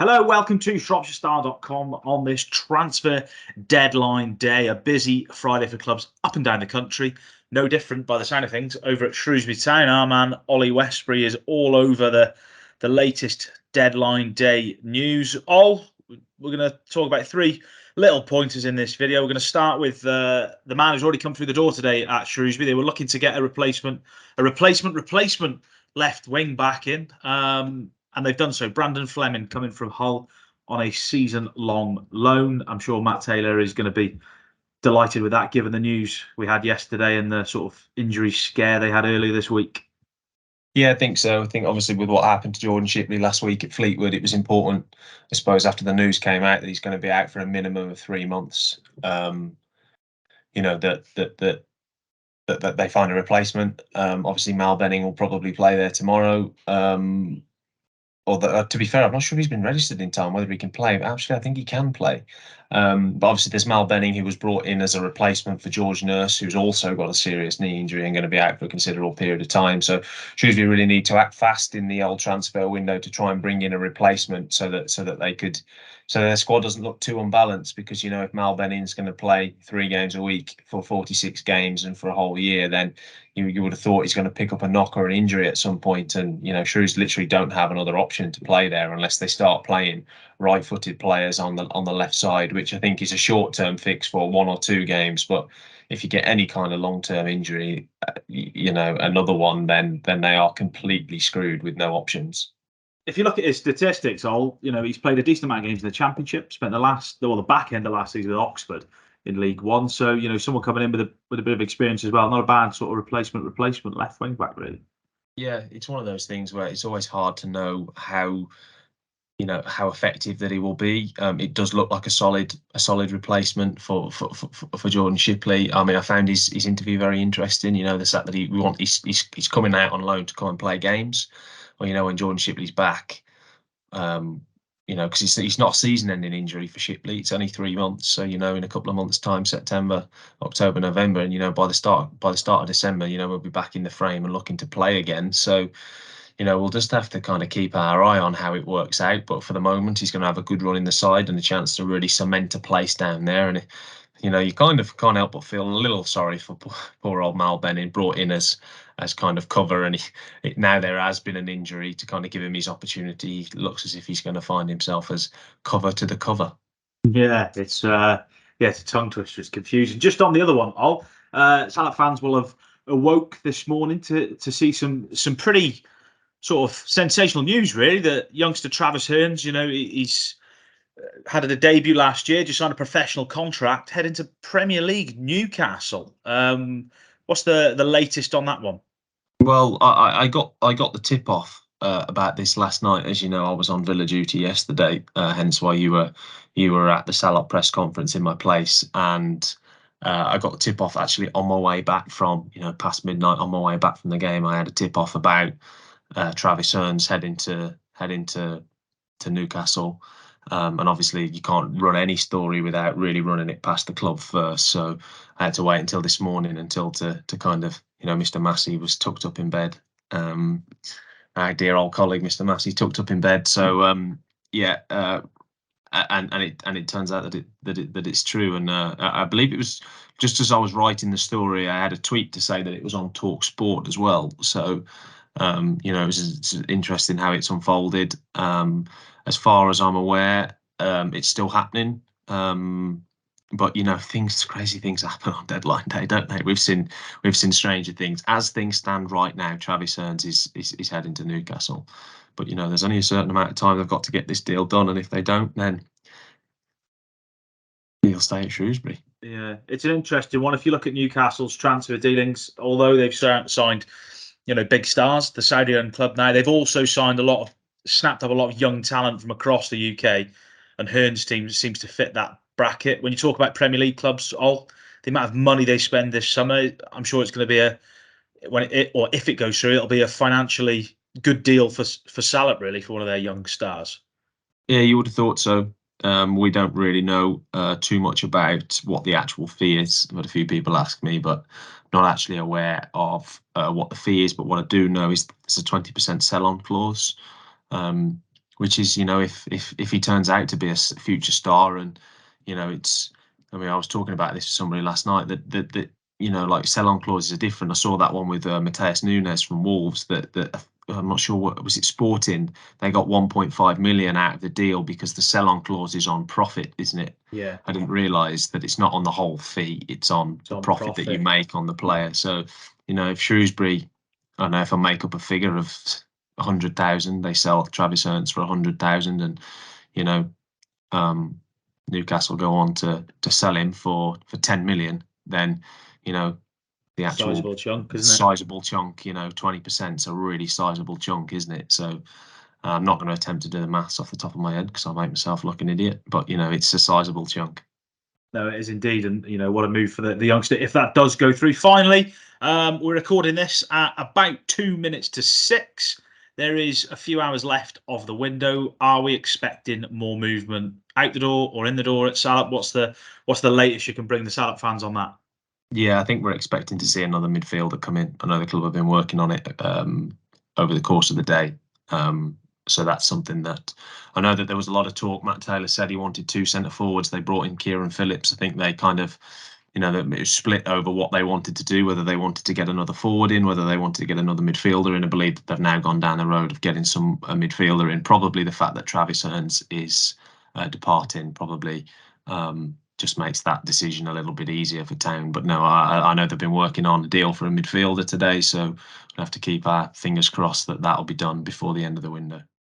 Hello, welcome to ShropshireStar.com on this transfer deadline day. A busy Friday for clubs up and down the country. No different by the sound of things over at Shrewsbury Town. Our man Ollie Westbury is all over the latest deadline day news. We're going to talk about three little pointers in this video. We're going to start with the man who's already come through the door today at Shrewsbury. They were looking to get a replacement left wing back in. And they've done so. Brandon Fleming coming from Hull on a season-long loan. I'm sure Matt Taylor is going to be delighted with that, given the news we had yesterday and the sort of injury scare they had earlier this week. Yeah, I think so. I think obviously with what happened to Jordan Shipley last week at Fleetwood, it was important, I suppose, after the news came out that he's going to be out for a minimum of 3 months. That they find a replacement. Obviously, Mal Benning will probably play there tomorrow. To be fair, I'm not sure if he's been registered in time, whether he can play. But actually, I think he can play. But obviously, there's Mal Benning, who was brought in as a replacement for George Nurse, who's also got a serious knee injury and going to be out for a considerable period of time. So Shrewsbury really need to act fast in the old transfer window to try and bring in a replacement so that their squad doesn't look too unbalanced. Because if Mal Benning's going to play 3 games a week for 46 games and for a whole year, then you would have thought he's going to pick up a knock or an injury at some point. And Shrews literally don't have another option to play there unless they start playing right-footed players on the left side, which I think is a short-term fix for 1 or 2 games. But if you get any kind of long-term injury, another one, then they are completely screwed with no options. If you look at his statistics, he's played a decent amount of games in the Championship, spent the back end of last season at Oxford in League One. So, someone coming in with a bit of experience as well. Not a bad sort of replacement left wing back, really. Yeah, it's one of those things where it's always hard to know how effective that he will be. It does look like a solid replacement for Jordan Shipley. I mean, I found his interview very interesting. The fact that he's coming out on loan to come and play games. Well, when Jordan Shipley's back, because he's not a season-ending injury for Shipley. It's only 3 months, so in a couple of months' time, September, October, November, and by the start of December, we'll be back in the frame and looking to play again. So, we'll just have to kind of keep our eye on how it works out. But for the moment, he's going to have a good run in the side and a chance to really cement a place down there. And you kind of can't help but feel a little sorry for poor old Mal Benning, brought in as kind of cover, and now there has been an injury to kind of give him his opportunity. He looks as if he's going to find himself as cover to the cover. Yeah, it's a tongue twister. It's confusing. Just on the other one, Salop fans will have awoke this morning to see some pretty sort of sensational news, really. That youngster Travis Hernes, he's had a debut last year, just signed a professional contract, heading to Premier League Newcastle. What's the latest on that one? Well, I got the tip off about this last night. As you know, I was on Villa duty yesterday, hence why you were at the Salop press conference in my place, and I got the tip off actually on my way back from past midnight. On my way back from the game, I had a tip off about Travis Hernes heading to Newcastle. And obviously you can't run any story without really running it past the club first. So I had to wait until this morning to kind of, Mr. Massey was tucked up in bed. Our dear old colleague, Mr. Massey, tucked up in bed. So and it turns out that it's true. And I believe it was just as I was writing the story, I had a tweet to say that it was on Talk Sport as well. So it's interesting how it's unfolded. As far as I'm aware, it's still happening. But crazy things happen on deadline day, don't they? We've seen stranger things. As things stand right now, Travis Hernes is heading to Newcastle. But there's only a certain amount of time they've got to get this deal done, and if they don't, then he'll stay at Shrewsbury. Yeah, it's an interesting one. If you look at Newcastle's transfer dealings, although they've signed big stars, the Saudi-owned club now, they've also signed snapped up a lot of young talent from across the UK, and Hernes' team seems to fit that bracket. When you talk about Premier League clubs, the amount of money they spend this summer, I'm sure it's going to be if it goes through, it'll be a financially good deal for Salop, really, for one of their young stars. Yeah, you would have thought so. We don't really know too much about what the actual fee is. I've had a few people ask me, but not actually aware of what the fee is. But what I do know is there's a 20% sell-on clause, which is, if he turns out to be a future star, and I mean, I was talking about this with somebody last night that like sell-on clauses are different. I saw that one with Mateus Nunes from Wolves. That I'm not sure what was it. Sporting, they got 1.5 million out of the deal because the sell-on clause is on profit, isn't it? Yeah. I didn't realise that it's not on the whole fee; it's on the profit that you make on the player. So, if Shrewsbury, I don't know, if I make up a figure of 100,000, they sell Travis Hernes for 100,000, and Newcastle go on to sell him for 10 million, then the actual sizable chunk, isn't it? Sizable chunk, 20% is a really sizable chunk, isn't it? So I'm not going to attempt to do the maths off the top of my head because I'll make myself look an idiot, but it's a sizable chunk. No, it is indeed, and what a move for the youngster if that does go through. Finally, we're recording this at about 2 minutes to 6. There is a few hours left of the window. Are we expecting more movement out the door or in the door at Salop? What's the latest you can bring the Salop fans on that? Yeah, I think we're expecting to see another midfielder come in. I know the club have been working on it over the course of the day. So that's something that I know that there was a lot of talk. Matt Taylor said he wanted 2 centre forwards. They brought in Kieran Phillips. I think they kind of, it was split over what they wanted to do, whether they wanted to get another forward in, whether they wanted to get another midfielder in. I believe that they've now gone down the road of getting a midfielder in. Probably the fact that Travis Hernes is departing probably just makes that decision a little bit easier for Town. But no, I know they've been working on a deal for a midfielder today, so we'll have to keep our fingers crossed that that'll be done before the end of the window.